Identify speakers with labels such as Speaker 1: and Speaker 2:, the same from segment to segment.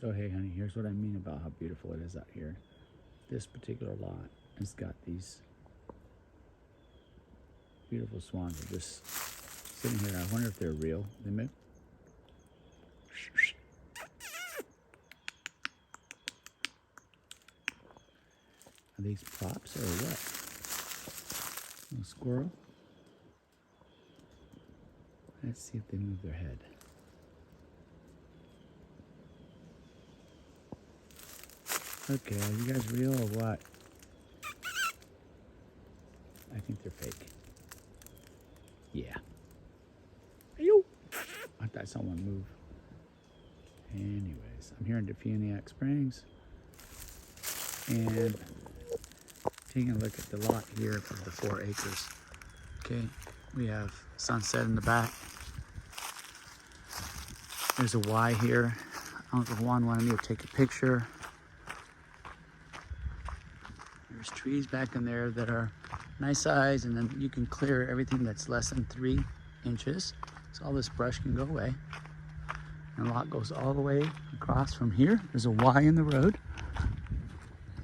Speaker 1: So hey honey, here's what I mean about how beautiful it is out here. This particular lot has got these beautiful swans that are just sitting here. I wonder if they're real. They may. Are these props or what? A squirrel? Let's see if they move their head. Okay, are you guys real or what? I think they're fake. Yeah. Ayo! I thought someone moved. Anyways, I'm here in Defuniak Springs. And taking a look at the lot here of the 4 acres. Okay, we have sunset in the back. There's a Y here. Uncle Juan wanted me to take a picture. There's trees back in there that are nice size, and then you can clear everything that's less than 3 inches. So all this brush can go away. And the lot goes all the way across from here. There's a Y in the road.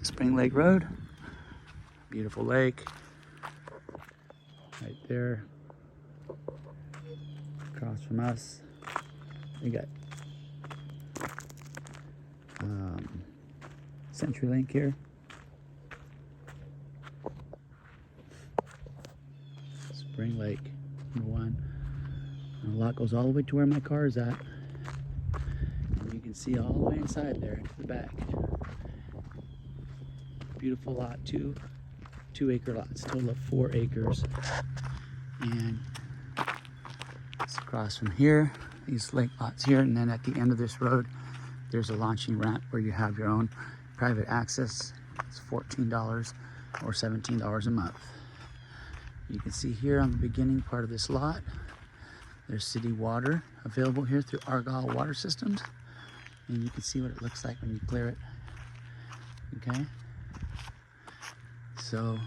Speaker 1: Spring Lake Road. Beautiful lake. Right there. Across from us. We got CenturyLink here. Spring Lake, #1. And the lot goes all the way to where my car is at. And you can see all the way inside there to the back. Beautiful lot, 2 acre lots, total of 4 acres. And it's across from here, these lake lots here. And then at the end of this road, there's a launching ramp where you have your own private access. It's $14 or $17 a month. You can see here on the beginning part of this lot, there's city water available here through Argyle Water Systems. And you can see what it looks like when you clear it. Okay. So,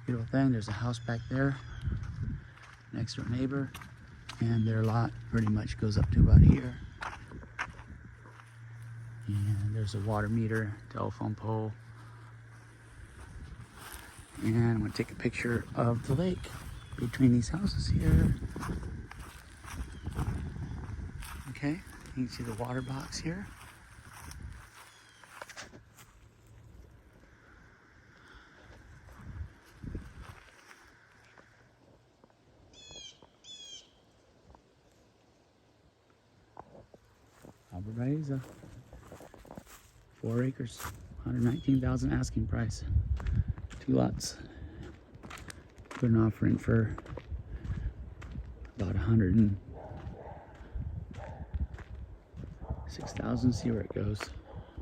Speaker 1: beautiful thing. There's a house back there, next door neighbor. And their lot pretty much goes up to about here. And there's a water meter, telephone pole. And I'm gonna take a picture of the lake between these houses here. Okay, you can see the water box here. Alvareza, 4 acres, 119,000 asking price, 2 lots. Put an offering for about 106,000. See where it goes.